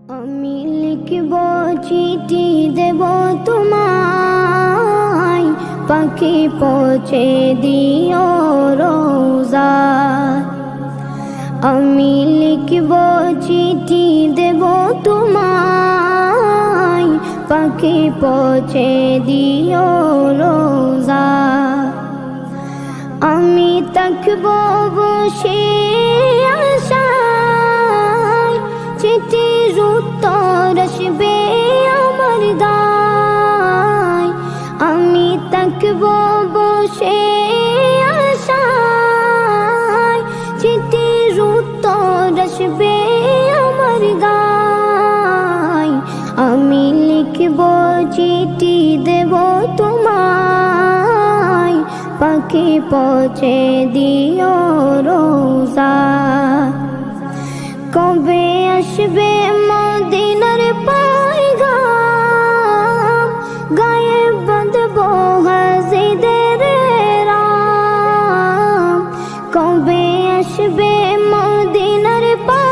আমি লিখব চিঠি দেব তোমায়, পাখি পৌঁছে দিও রোজা। আমি লিখব চিঠি দেব তোমায়, পাখি পৌঁছে দিও রোজা। আমি থাকব বসে আশায়, চিঠির উত্তর আসবে আমার গায়। আমি থাকব বসে আশায়, চিঠির উত্তর আসবে আমার গায়। আমি লিখব চিঠি দেব তোমায়, পাখি পৌঁছে দিও রোজা। কবে আসবে মদিনার পয়গাম, গায়ে বাঁধব হাজিদের রাম। কবে আসবে মদিনার পয়গাম,